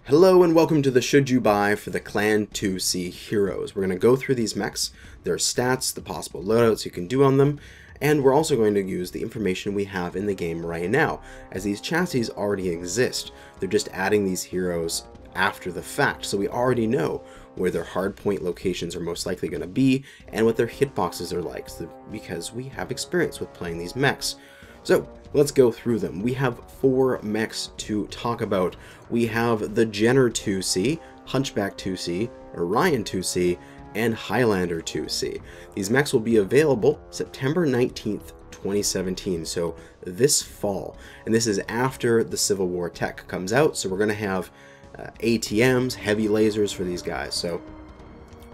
Hello and welcome to the Should You Buy for the Clan 2C Heroes. We're going to go through these mechs, their stats, the possible loadouts you can do on them, and we're also going to use the information we have in the game right now, as these chassis already exist. They're just adding these heroes after the fact, so we already know where their hardpoint locations are most likely going to be and what their hitboxes are like, because we have experience with playing these mechs. So let's go through them. We have 4 mechs to talk about. We have the Jenner 2C, Hunchback 2C, Orion 2C, and Highlander 2C. These mechs will be available September 19th, 2017, so this fall. And this is after the Civil War tech comes out, so we're going to have ATMs, heavy lasers for these guys. So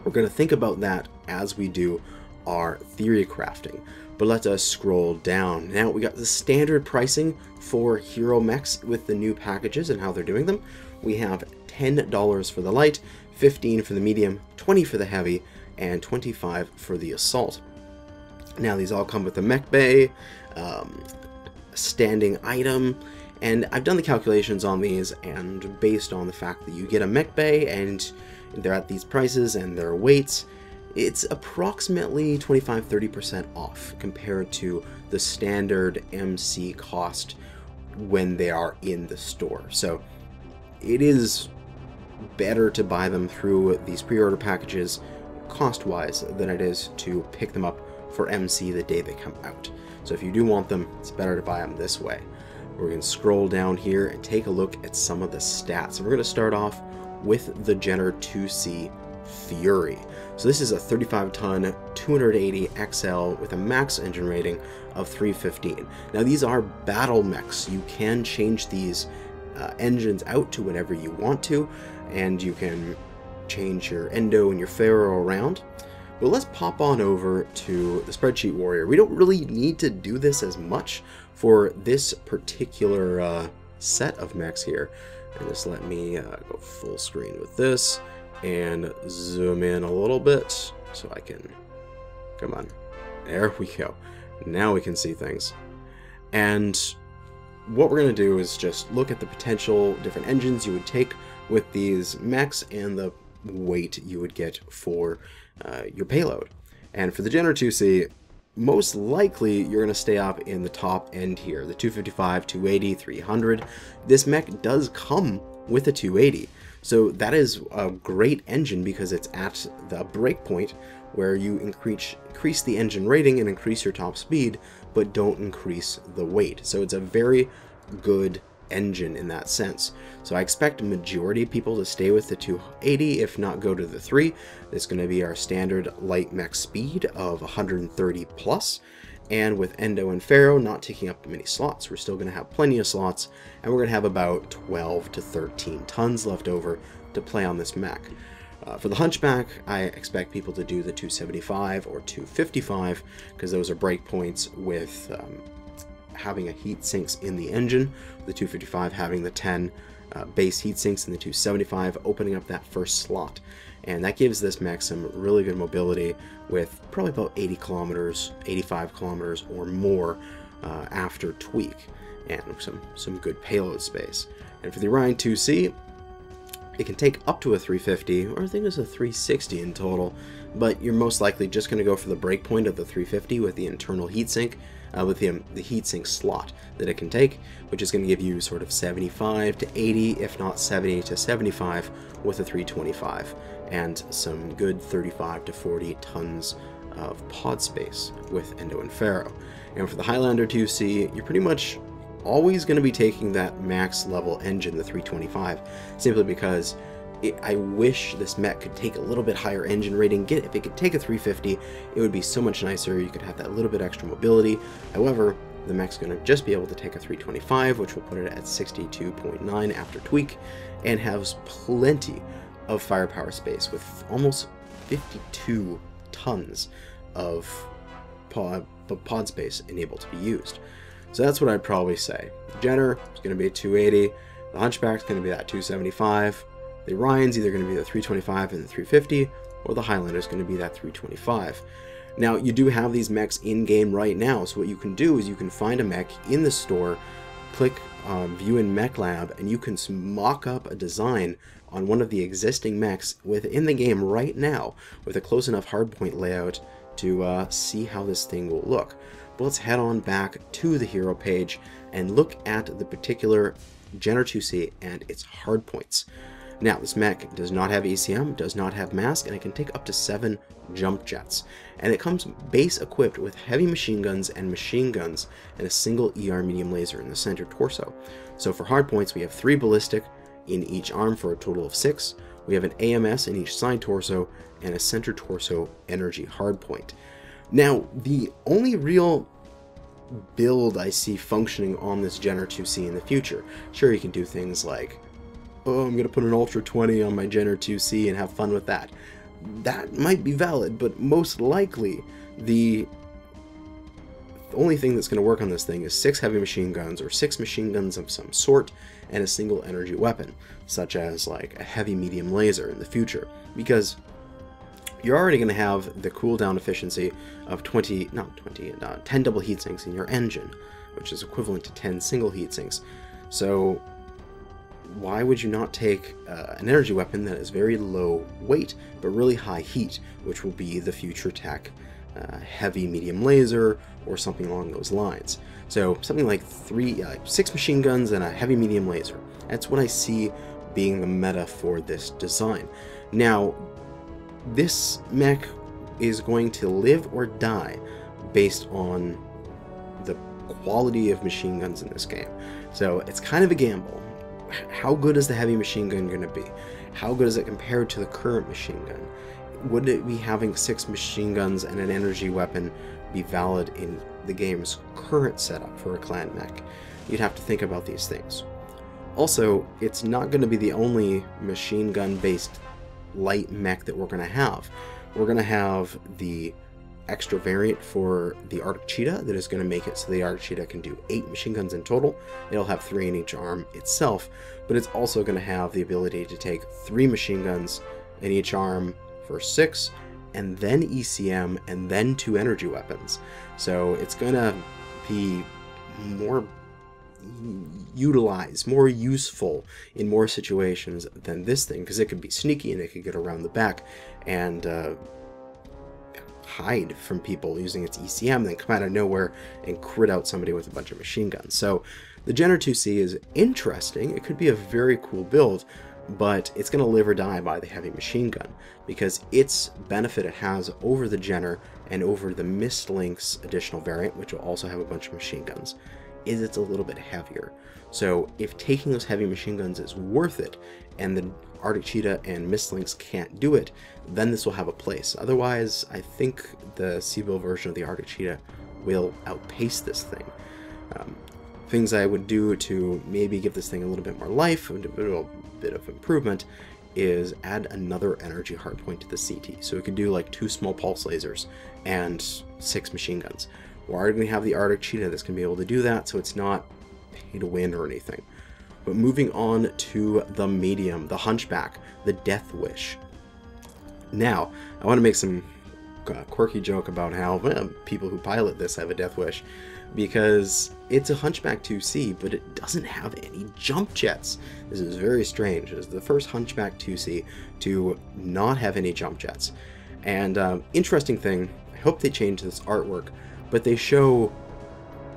we're going to think about that as we do our theory crafting. But let us scroll down. Now we got the standard pricing for hero mechs with the new packages and how they're doing them. We have $10 for the light, $15 for the medium, $20 for the heavy, and $25 for the assault. Now these all come with a mech bay, standing item, and I've done the calculations on these, and based on the fact that you get a mech bay and they're at these prices and their weights, it's approximately 25-30% off compared to the standard MC cost when they are in the store. So it is better to buy them through these pre-order packages cost-wise than it is to pick them up for MC the day they come out. So if you do want them, it's better to buy them this way. We're going to scroll down here and take a look at some of the stats. And we're going to start off with the Jenner 2C Fury. So this is a 35-ton 280 XL with a max engine rating of 315. Now these are battle mechs. You can change these engines out to whatever you want to, and you can change your Endo and your Pharaoh around. But let's pop on over to the Spreadsheet Warrior. We don't really need to do this as much for this particular set of mechs here. And just let me go full screen with this and zoom in a little bit so I can, come on, there we go. Now we can see things. And what we're going to do is just look at the potential different engines you would take with these mechs and the weight you would get for your payload. And for the Jenner 2C, most likely you're going to stay up in the top end here, the 255, 280, 300. This mech does come with a 280. So that is a great engine because it's at the breakpoint where you increase the engine rating and increase your top speed, but don't increase the weight. So it's a very good engine in that sense. So I expect a majority of people to stay with the 280, if not go to the 3. It's going to be our standard light mech speed of 130 plus. And with Endo and Pharaoh not taking up many slots, we're still going to have plenty of slots, and we're going to have about 12 to 13 tons left over to play on this mech. For the Hunchback, I expect people to do the 275 or 255, because those are breakpoints with having a heat sinks in the engine, the 255 having the 10 base heat sinks, and the 275 opening up that first slot. And that gives this mech some really good mobility with probably about 80 kilometers, 85 kilometers or more after tweak, and some good payload space. And for the Orion 2C, it can take up to a 350, or I think it's a 360 in total, but you're most likely just going to go for the breakpoint of the 350 with the internal heatsink, with the heatsink slot that it can take, which is going to give you sort of 75 to 80, if not 70 to 75 with a 325, and some good 35 to 40 tons of pod space with Endo and Pharaoh. And for the Highlander 2C, you're pretty much always going to be taking that max level engine, the 325, simply because I wish this mech could take a little bit higher engine rating. If it could take a 350, it would be so much nicer. You could have that little bit extra mobility. However, the mech's going to just be able to take a 325, which will put it at 62.9 after tweak, and has plenty of firepower space with almost 52 tons of pod space enabled to be used. So that's what I'd probably say. The Jenner is going to be a 280. The Hunchback is going to be that 275. The Orion's either going to be the 325 and the 350, or the Highlander is going to be that 325. Now, you do have these mechs in-game right now, so what you can do is you can find a mech in the store click View in Mech Lab, and you can mock up a design on one of the existing mechs within the game right now with a close enough hardpoint layout to see how this thing will look. But let's head on back to the hero page and look at the particular Jenner 2C and its hardpoints. Now, this mech does not have ECM, does not have mask, and it can take up to 7 jump jets. And it comes base equipped with heavy machine guns and a single ER medium laser in the center torso. So for hardpoints, we have 3 ballistic in each arm for a total of 6. We have an AMS in each side torso and a center torso energy hardpoint. Now, the only real build I see functioning on this Jenner 2C in the future, sure, you can do things like, oh, I'm going to put an Ultra 20 on my Jenner 2C and have fun with that. That might be valid, but most likely the only thing that's going to work on this thing is 6 heavy machine guns or 6 machine guns of some sort and a single energy weapon, such as like a heavy medium laser in the future, because you're already going to have the cooldown efficiency of 10 double heatsinks in your engine, which is equivalent to 10 single heatsinks. So why would you not take an energy weapon that is very low weight but really high heat, which will be the future tech heavy medium laser or something along those lines? So something like 6 machine guns and a heavy medium laser. That's what I see being the meta for this design. Now, this mech is going to live or die based on the quality of machine guns in this game. So it's kind of a gamble. How good is the heavy machine gun going to be? How good is it compared to the current machine gun? Would it be having 6 machine guns and an energy weapon be valid in the game's current setup for a clan mech? You'd have to think about these things. Also, it's not going to be the only machine gun based light mech that we're going to have. We're going to have the extra variant for the Arctic Cheetah that is going to make it so the Arctic Cheetah can do 8 machine guns in total. It'll have 3 in each arm itself, but it's also going to have the ability to take 3 machine guns in each arm for 6, and then ECM, and then 2 energy weapons. So it's going to be more utilized, more useful in more situations than this thing, because it could be sneaky and it could get around the back and hide from people using its ECM, and then come out of nowhere and crit out somebody with a bunch of machine guns. So the Jenner 2C is interesting. It could be a very cool build, but it's going to live or die by the heavy machine gun, because its benefit it has over the Jenner and over the Mist Link's additional variant, which will also have a bunch of machine guns, is it's a little bit heavier. So if taking those heavy machine guns is worth it, and the Arctic Cheetah and Mist Links can't do it, then this will have a place. Otherwise, I think the CBIL version of the Arctic Cheetah will outpace this thing. Things I would do to maybe give this thing a little bit more life, a little bit of improvement, is add another energy hardpoint to the CT. So we could do like 2 small pulse lasers and 6 machine guns. We're already going to have the Arctic Cheetah that's going to be able to do that, so it's not pay to win or anything. But moving on to the medium, the Hunchback, the Death Wish. Now, I want to make some quirky joke about how people who pilot this have a Death Wish, because it's a Hunchback 2C, but it doesn't have any jump jets. This is very strange. It's the first Hunchback 2C to not have any jump jets. And interesting thing, I hope they change this artwork, but they show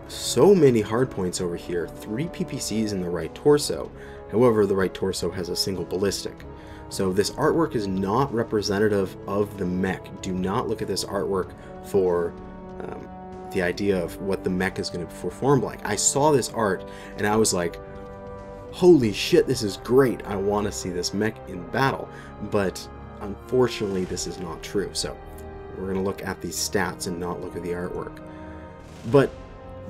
so many hardpoints over here, 3 PPCs in the right torso. However, the right torso has a single ballistic. So this artwork is not representative of the mech. Do not look at this artwork for the idea of what the mech is going to perform like. I saw this art and I was like, holy shit, this is great. I want to see this mech in battle. But unfortunately, this is not true. So we're going to look at these stats and not look at the artwork. But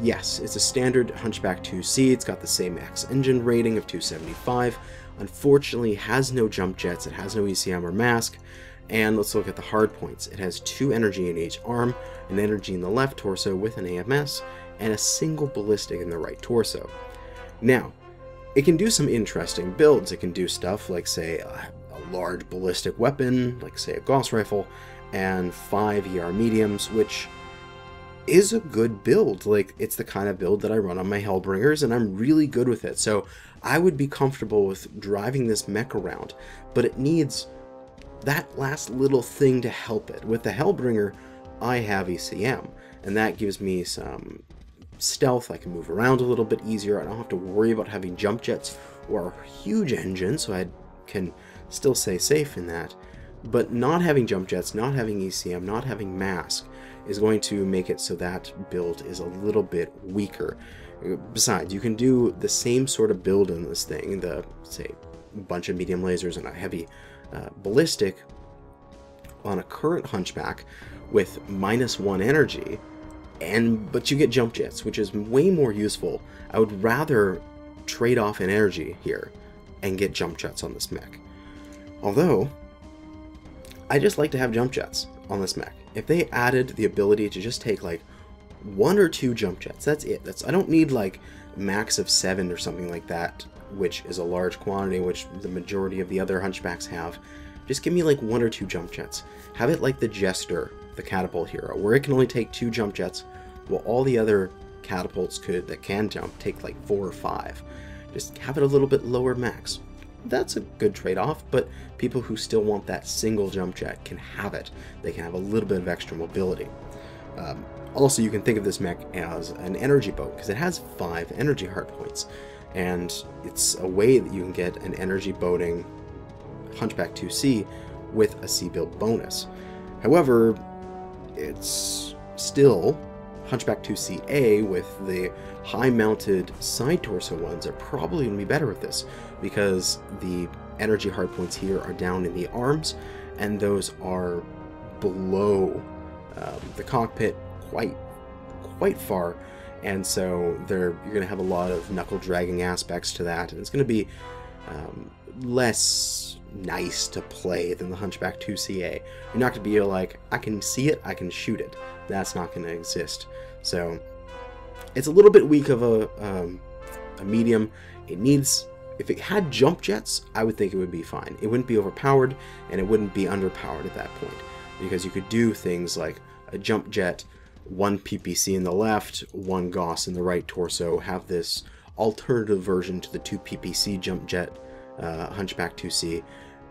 yes, it's a standard Hunchback 2C. It's got the same max engine rating of 275. Unfortunately, it has no jump jets, it has no ECM or mask. And let's look at the hard points. It has 2 energy in each arm, an energy in the left torso with an AMS, and a single ballistic in the right torso. Now, it can do some interesting builds. It can do stuff like, say, a large ballistic weapon, like, say, a Gauss rifle, and 5 ER mediums, which is a good build. Like, it's the kind of build that I run on my Hellbringers, and I'm really good with it. So I would be comfortable with driving this mech around, but it needs that last little thing to help it. With the Hellbringer, I have ECM, and that gives me some stealth. I can move around a little bit easier. I don't have to worry about having jump jets or a huge engine, so I can still stay safe in that. But not having jump jets, not having ECM, not having mask is going to make it so that build is a little bit weaker. Besides, you can do the same sort of build in this thing, the, say, bunch of medium lasers and a heavy ballistic on a current Hunchback with -1 energy, but you get jump jets, which is way more useful. I would rather trade off in energy here and get jump jets on this mech. Although, I just like to have jump jets on this mech. If they added the ability to just take like 1 or 2 jump jets, that's it. I don't need like max of 7 or something like that, which is a large quantity, which the majority of the other Hunchbacks have. Just give me like 1 or 2 jump jets. Have it like the Jester, the catapult hero, where it can only take 2 jump jets, while all the other catapults that can jump take like 4 or 5. Just have it a little bit lower max. That's a good trade-off, but people who still want that single jump jet can have it. They can have a little bit of extra mobility. Also, you can think of this mech as an energy boat, because it has 5 energy hardpoints, and it's a way that you can get an energy boating Hunchback 2C with a C-build bonus. However, it's still Hunchback 2CA with the high-mounted side torso ones are probably going to be better with this, because the energy hardpoints here are down in the arms, and those are below the cockpit quite far, and so you're going to have a lot of knuckle dragging aspects to that, and it's going to be less nice to play than the Hunchback 2CA. You're not going to be like, I can see it, I can shoot it. That's not going to exist. So it's a little bit weak of a medium. It needs, if it had jump jets, I would think it would be fine. It wouldn't be overpowered, and it wouldn't be underpowered at that point, because you could do things like a jump jet, 1 PPC in the left, 1 Gauss in the right torso, have this alternative version to the 2 PPC jump jet Hunchback 2C,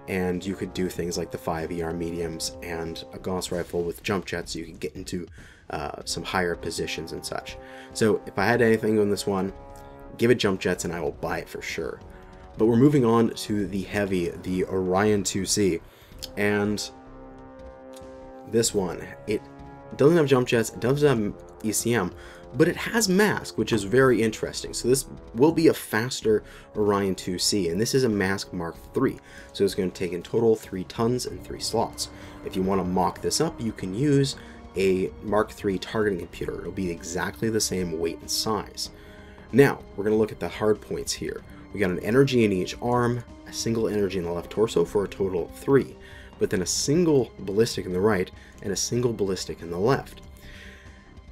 and you could do things like the 5 ER mediums and a Gauss rifle with jump jets, so you could get into some higher positions and such. So if I had anything on this one, give it jump jets and I will buy it for sure. But we're moving on to the heavy, the Orion 2C, and this one, it doesn't have jump jets, it doesn't have ECM, but it has mask, which is very interesting. So this will be a faster Orion 2C, and this is a mask Mark III. So it's going to take in total 3 tons and 3 slots. If you want to mock this up, you can use a Mark III targeting computer. It'll be exactly the same weight and size. Now, we're going to look at the hard points here. We got an energy in each arm, a single energy in the left torso for a total of 3, but then a single ballistic in the right and a single ballistic in the left.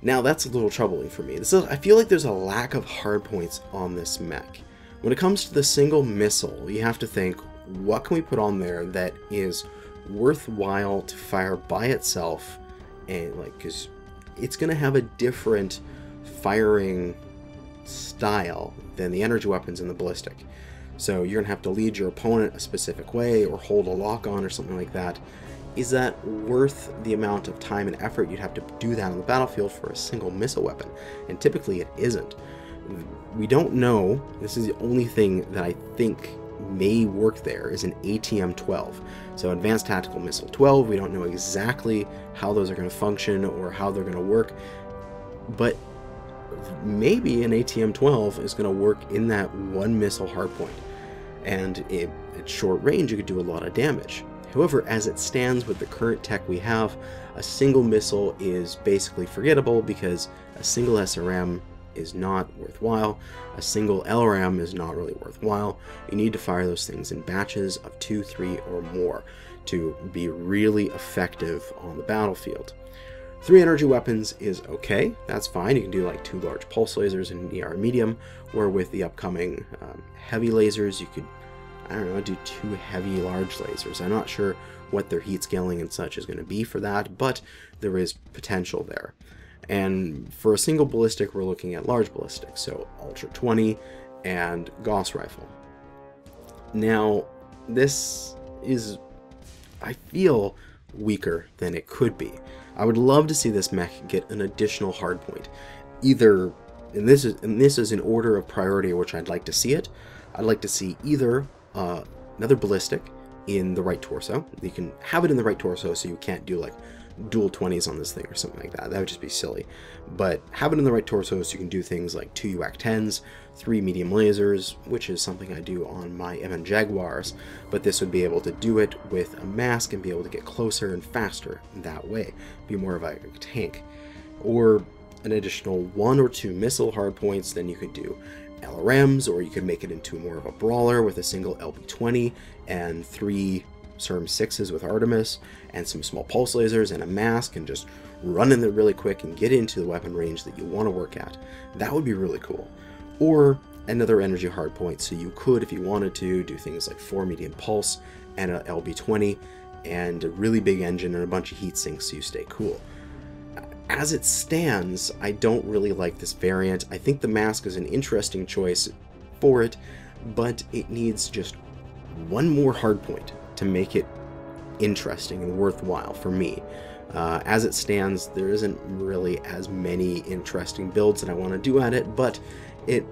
Now that's a little troubling for me. I feel like there's a lack of hardpoints on this mech. When it comes to the single missile, you have to think, what can we put on there that is worthwhile to fire by itself, and like, because it's going to have a different firing style than the energy weapons and the ballistic. So you're going to have to lead your opponent a specific way or hold a lock on or something like that. Is that worth the amount of time and effort you'd have to do that on the battlefield for a single missile weapon? And typically it isn't. We don't know. This is the only thing that I think may work there is an ATM-12. So Advanced Tactical Missile 12. We don't know exactly how those are going to function or how they're going to work. But maybe an ATM-12 is going to work in that 1 missile hardpoint. And at short range, you could do a lot of damage. However, as it stands with the current tech we have, a single missile is basically forgettable because a single SRM is not worthwhile, a single LRM is not really worthwhile. You need to fire those things in batches of 2, 3, or more to be really effective on the battlefield. 3 energy weapons is okay, that's fine. You can do like 2 large pulse lasers and an ER medium, or with the upcoming heavy lasers, you could, I don't know, do 2 heavy large lasers. I'm not sure what their heat scaling and such is going to be for that, but there is potential there. And for a single ballistic, we're looking at large ballistics, so Ultra 20 and Gauss rifle. Now, this is, I feel, weaker than it could be. I would love to see this mech get an additional hardpoint. Either, and this is in order of priority which I'd like to see it. I'd like to see either another ballistic in the right torso. You can have it in the right torso, so you can't do like dual 20s on this thing or something like that. That would just be silly. But have it in the right torso so you can do things like 2 UAC 10s, 3 medium lasers, which is something I do on my MN Jaguars, but this would be able to do it with a mask and be able to get closer and faster that way. Be more of a tank. Or an additional 1 or 2 missile hardpoints, then you could do LRMs, or you could make it into more of a brawler with a single LB-20 and 3 SERM 6s with Artemis and some small pulse lasers and a mask, and just run in there really quick and get into the weapon range that you want to work at. That would be really cool. Or another energy hardpoint, so you could, if you wanted to, do things like 4 medium pulse and a LB-20 and a really big engine and a bunch of heat sinks so you stay cool. As it stands, I don't really like this variant. I think the mask is an interesting choice for it, but it needs just one more hardpoint to make it interesting and worthwhile for me. As it stands, there isn't really as many interesting builds that I want to do at it, but it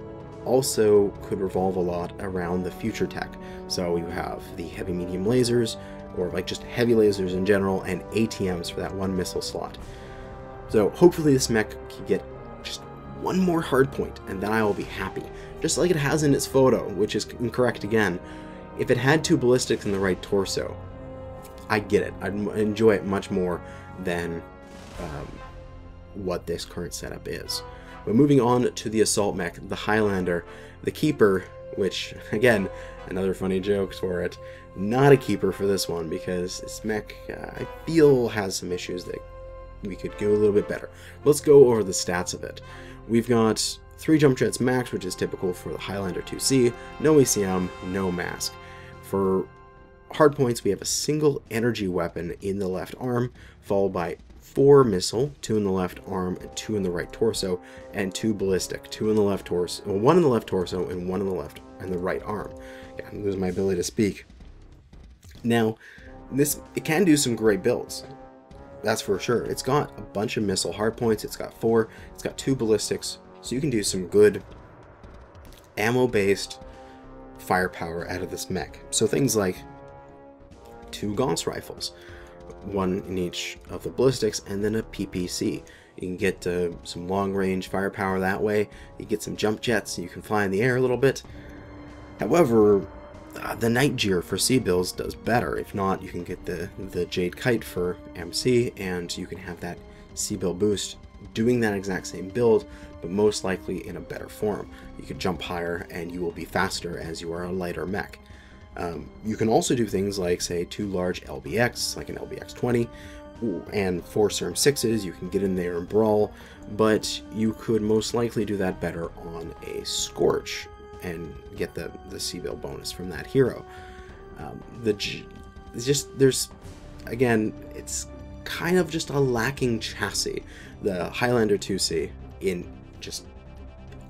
also could revolve a lot around the future tech. So you have the heavy medium lasers, or like just heavy lasers in general, and ATMs for that 1 missile slot. So hopefully this mech can get just one more hardpoint, and then I will be happy. Just like it has in its photo, which is incorrect again. If it had 2 ballistics in the right torso, I get it. I'd enjoy it much more than what this current setup is. But moving on to the assault mech, the Highlander, the Keeper, which, again, another funny joke for it, not a keeper for this one, because this mech, I feel, has some issues that we could go a little bit better. Let's go over the stats of it. We've got 3 jump jets max, which is typical for the Highlander 2C, no ECM, no mask. For hardpoints, we have a single energy weapon in the left arm, followed by 4 missile, 2 in the left arm and 2 in the right torso, and 2 ballistic, 2 in the left torso, well, 1 in the left torso and 1 in the left and the right arm. Yeah, I lose my ability to speak. Now, it can do some great builds. That's for sure. It's got a bunch of missile hardpoints. It's got 4. It's got 2 ballistics, so you can do some good ammo-based firepower out of this mech. So things like 2 Gauss rifles, 1 in each of the ballistics, and then a PPC. You can get some long-range firepower that way. You get some jump jets, you can fly in the air a little bit. However, the Night Gear for C-Bills does better. If not, you can get the Jade Kite for MC, and you can have that C-Bill boost doing that exact same build, but most likely in a better form. You could jump higher, and you will be faster as you are a lighter mech. You can also do things like, say, 2 large LBX, like an LBX-20, and 4 SERM 6s. You can get in there and brawl, but you could most likely do that better on a Scorch and get the C-Bill bonus from that hero. Again, it's kind of just a lacking chassis, the Highlander 2C, in just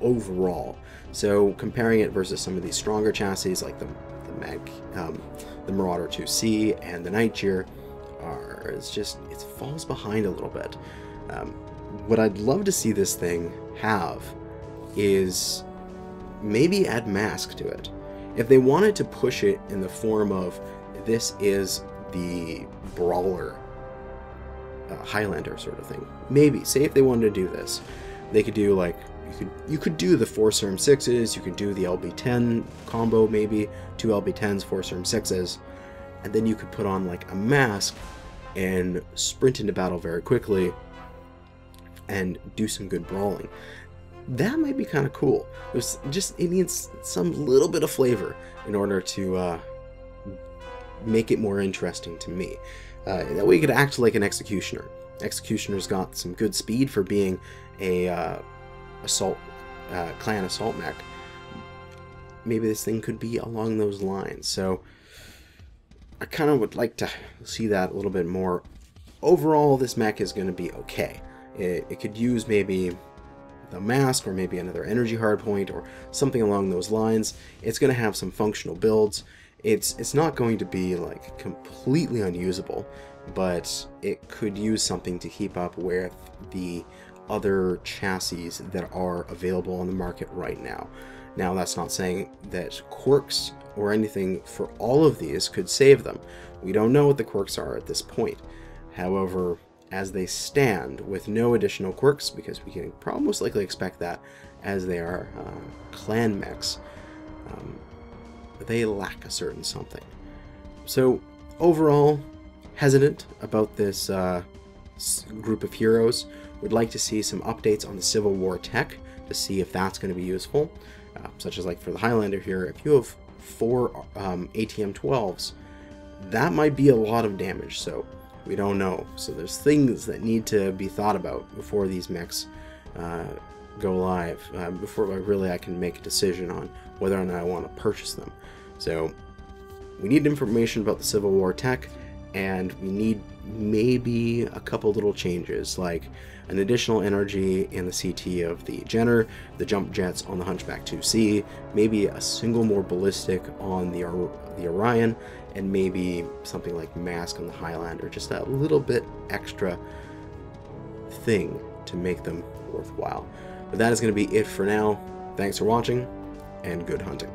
overall. So comparing it versus some of these stronger chassis like the Marauder 2C and the Night Gear, it falls behind a little bit. What I'd love to see this thing have is maybe add mask to it. If they wanted to push it in the form of, this is the brawler Highlander sort of thing, maybe, say if they wanted to do this, they could do like, you could do the 4 SERM 6s, you could do the LB-10 combo, maybe 2 LB-10s, 4 SERM 6s, and then you could put on like a mask and sprint into battle very quickly and do some good brawling. That might be kind of cool. It needs some little bit of flavor in order to make it more interesting to me. That way you could act like an Executioner. Executioner's got some good speed for being a clan assault mech. Maybe this thing could be along those lines. So I kind of would like to see that a little bit more. Overall, this mech is going to be okay. It could use maybe the mask or maybe another energy hardpoint or something along those lines. It's going to have some functional builds. It's not going to be like completely unusable, but it could use something to keep up with the other chassis that are available on the market right now. Now, that's not saying that quirks or anything for all of these could save them. We don't know what the quirks are at this point. However, as they stand with no additional quirks, because we can probably most likely expect that as they are clan mechs, they lack a certain something. So overall, hesitant about this group of heroes. Would like to see some updates on the Civil War tech to see if that's going to be useful, such as like for the Highlander here, if you have 4 ATM-12s, that might be a lot of damage, so we don't know. So there's things that need to be thought about before these mechs go live, before I can make a decision on whether or not I want to purchase them. So we need information about the Civil War tech, and we need maybe a couple little changes, like an additional energy in the CT of the Jenner, the jump jets on the Hunchback 2C, maybe a single more ballistic on the Orion, and maybe something like mask on the Highlander, just a little bit extra thing to make them worthwhile. But that is going to be it for now. Thanks for watching, and good hunting.